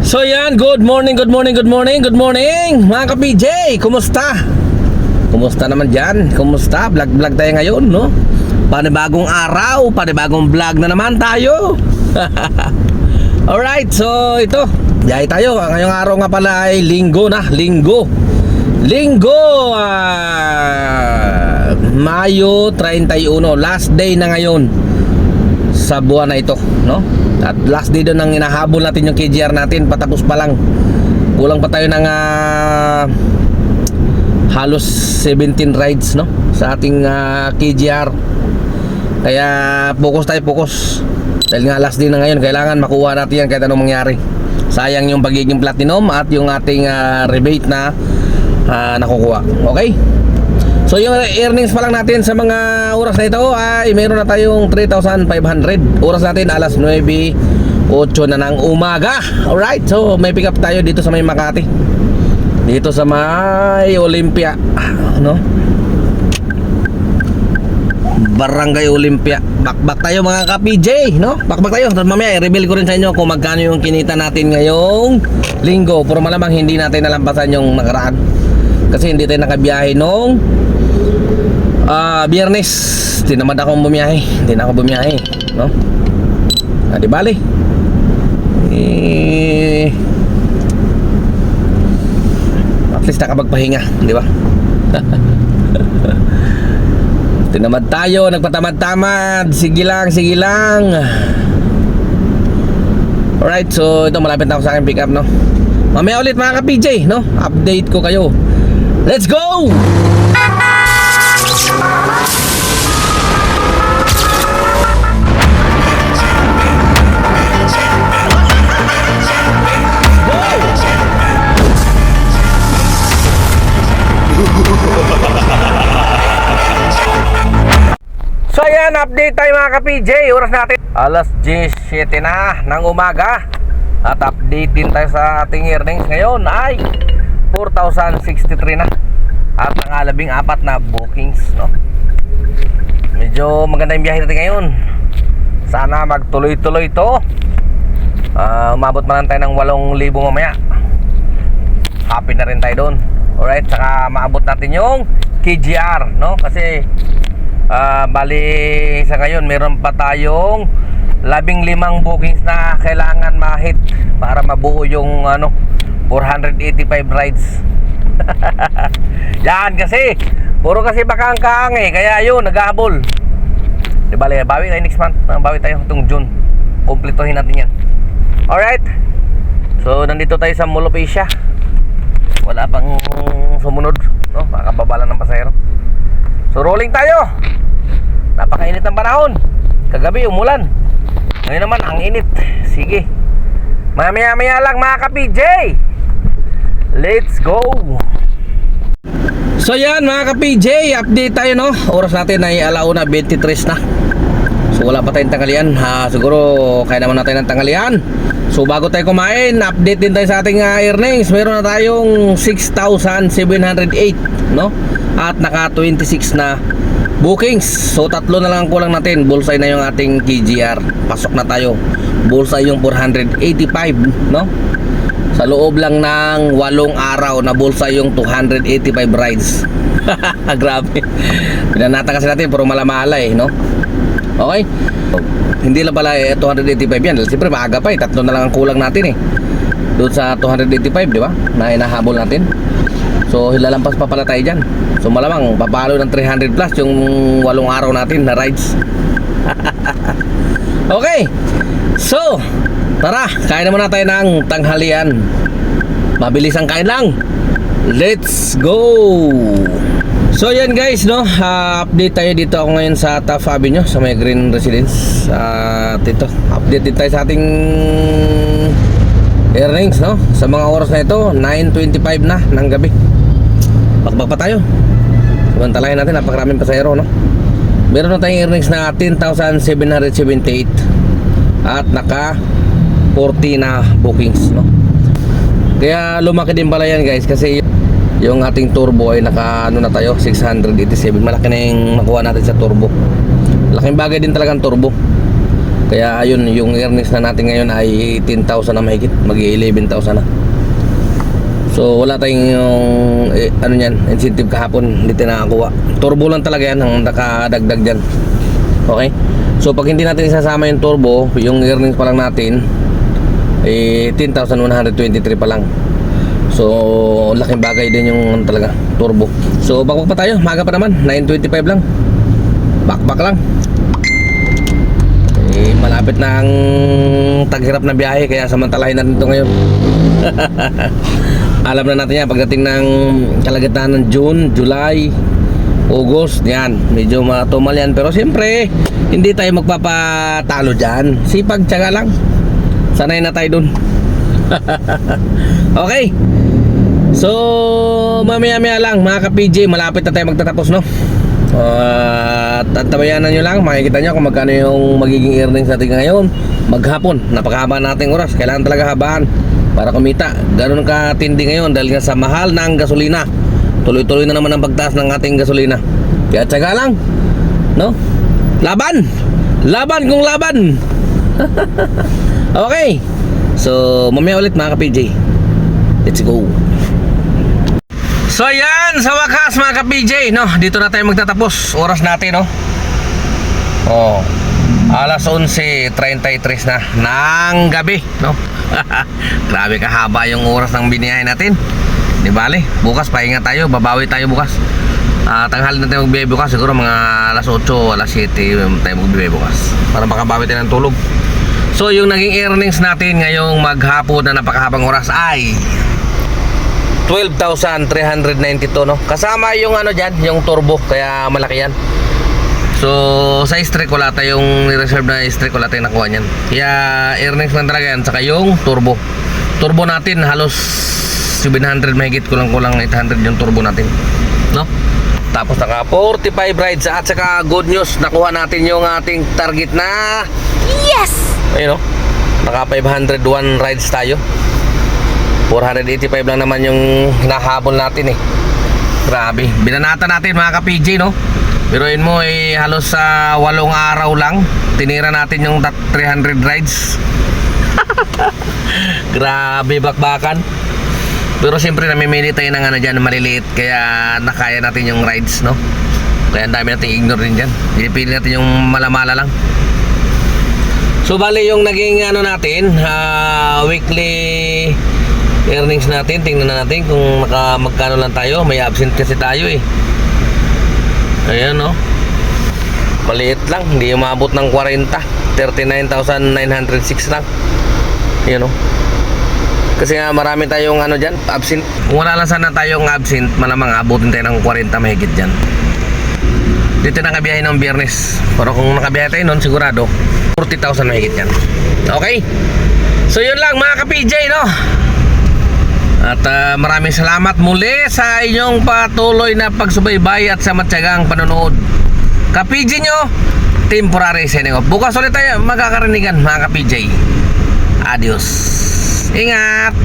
So yan, good morning mga ka-PJ, kumusta? Kumusta naman dyan? Kumusta? Vlog tayo ngayon, no? Panibagong araw, panibagong vlog na naman tayo. Alright, so ito, yay tayo. Ngayong araw nga pala ay linggo na, linggo Mayo 31, last day na ngayon sa buwan na ito, no? At last day doon ang inahabol natin yung KGR natin. Patapos pa lang. Kulang pa tayo ng halos 17 rides, no? Sa ating KGR. Kaya focus tayo, focus. Dahil nga last day na ngayon, kailangan makuha natin yan kahit anong mangyari. Sayang yung pagiging platinum at yung ating rebate na nakukuha. Okay? So yung earnings pa lang natin sa mga oras na ito ay mayroon na tayong 3,500. Oras natin alas 9:08 na ng umaga. Alright, so may pick up tayo dito sa may Makati, dito sa may Olympia, no? Barangay Olympia. Bakbak tayo mga ka-PJ, no? Bakbak tayo. Mamaya i-reveal ko rin sa inyo kung magkano yung kinita natin ngayong linggo. Pero malamang hindi natin nalampasan yung nakaraan kasi hindi tayo nakabiyahe nung Biyernes. Tinamad akong bumiyahe. Hindi na ako bumiyahe, no? Di bali. At least nakapagpahinga, di ba? Tinamad tayo, nagpatamad-tamad. Sige lang. Alright, so ito malapit na ako sa akin pick up, no? Mamaya ulit mga ka-PJ, no? Update ko kayo. Let's go! So yan, update tayo mga ka-PJ. Oras natin alas 17 na ng umaga. At update din tayo sa ating earnings ngayon ay 4,063 na. At ang 14 na bookings, no? Medyo maganda yung biyahe natin ngayon. Sana magtuloy-tuloy ito. Umabot man lang tayo ng 8,000 mamaya. Happy na rin tayo doon. Alright, saka maabot natin yung KGR, no? Kasi bali sa ngayon meron pa tayong 15 bookings na kailangan ma-hit para mabuo yung 485 rides. Yan kasi puro kasi bakang-kang kaya yun naghahabol. Di bali, bawi tayo next month. Bawi tayo itong June. Kumpletohin natin yan. Alright, so nandito tayo sa Mall of Asia. Wala pang sumunod, no? Makakababa lang ng pasahero. So rolling tayo. Napakainit ng panahon. Kagabi umulan, ngayon naman ang init. Sige, maya lang mga ka-PJ. Let's go. So yan mga ka-PJ, update tayo, no? Oras natin ay 1:23 na. So wala pa tayong tanghalian. Siguro kaya naman natin ng tanghalian. So bago tayo kumain, update din tayo sa ating earnings. Meron na tayong 6,708, no? At naka 26 na bookings. So tatlo na lang ang kulang natin. Bullseye na yung ating KGR. Pasok na tayo. Bullseye yung 485, no? Sa loob lang ng 8 araw na bullseye yung 285 rides. Grabe. Pinanata kasi natin pero malamala, no? Okay? Hindi lang pala 285 yan. Siyempre maaga pa, tatlo na lang ang kulang natin, doon sa 285, di ba? Na hinahabol natin. So hilalampas pa pala tayo dyan. So malamang papalo ng 300 plus yung 8 araw natin na rides. Okay, so tara, kain naman na tayo ng tanghalian. Mabilis ang kain lang. Let's go. So yan guys, no, update tayo dito. Ako ngayon sa Taft Avenue, sa may Green Residence. At ito, update din tayo sa ating earnings, no? Sa mga oras na ito 9:25 na ng gabi. Bakbak pa tayo. Samantalahin natin, napakaraming pasahero, no? Meron na tayong earnings na 10,778 at naka 40 na bookings, no? Kaya lumaki din pala yan guys, kasi yung ating turbo ay naka na tayo 687. Malaki na yung makuha natin sa turbo. Laking bagay din talagang turbo. Kaya ayun, yung earnings na natin ngayon ay 10,000 na mahigit, mag-11,000 na. So wala tayong yung, ano yan, incentive kahapon, hindi tayo nakakuha. Turbo lang talaga yan ang nakadagdag dyan. Okay? So pag hindi natin isasama yung turbo, yung earnings pa lang natin 10,123 pa lang. So laking bagay din yung talaga turbo. So bakbak pa tayo, maga pa naman, 9:25 lang. Bakbak lang. Malapit na ang taghirap na biyahe, kaya samantalahin natin ito ngayon. Alam na natin yan pagdating ng kalagitnaan ng June, July, August, yan, medyo matumal yan. Pero siyempre, hindi tayo magpapatalo dyan. Sipag, tiyaga lang. Sanay na tayo dun. Okay. So, mamaya-maya lang mga ka-PJ, malapit na tayo magtatapos, no? Tabayanan nyo lang, makikita nyo kung magkano yung magiging earnings natin ngayon. Maghapon, napakahaba nating oras. Kailangan talaga habaan para kumita. Ganun katindi ngayon dahil nga sa mahal ng gasolina. Tuloy-tuloy na naman ang pagtaas ng ating gasolina. Kaya tsaga lang, no? Laban! Laban kung laban! Okay. So, mamaya ulit mga ka-PJ. Let's go. So ayan, sa wakas mga ka-PJ, no? Dito na tayo magtatapos. Oras natin, no? Oh, alas 11:33 na ng gabi, no? Grabe kahaba yung oras ng biniyahin natin. Di bale, bukas pahinga tayo, babawi tayo bukas. Tanghali na tayo magbiyahe bukas, siguro mga alas 8, alas 7 tayo magbiyahe bukas para makabawi tayo ng tulog. So yung naging earnings natin ngayong maghapon na napakahabang oras ay 12,392, no? Kasama yung ano dyan, yung turbo, kaya malaki yan. So sa streak wala tayong reserve na streak, wala tayong nakuha nyan. Kaya earnings man talaga yan, saka yung turbo. Turbo natin halos 700 mahigit, kulang-kulang 800 yung turbo natin, no? Tapos naka 45 rides at saka good news, nakuha natin yung ating target na yes! Ayun, no? Naka 501 rides tayo. 485 lang naman yung hinahabol natin eh. Grabe, binanata natin mga ka-PJ, no? Biruin mo halos sa 8 araw lang tinira natin yung 300 rides. Grabe bakbakan. Pero siyempre namimili tayo ng ano dyan, maliliit, kaya nakaya natin yung rides, no? Kaya ang dami natin ignore din dyan. Pinipili natin yung malamala lang. So bali yung naging ano natin, weekly earnings natin, tingnan natin kung magkano lang tayo. May absent kasi tayo eh. Ayan, no? Maliit lang, hindi umabot ng 40. 39,906 lang. Ayan, no? Kasi nga marami tayong ano dyan, absent. Kung wala lang sana tayong absent, malamang abutin tayo ng 40 mahigit dyan. Dito nakabiyahe ng Biyernes. Pero kung nakabiyahe tayo nun, sigurado 40,000 mahigit yan. Okay? So yun lang mga ka-PJ, no? At maraming salamat muli sa inyong patuloy na pagsubaybay at sa matyagang panonood. Ka-PJ nyo, temporary signing off. Bukas ulit tayo magkakarinigan mga ka-PJ. Adios. Ingat.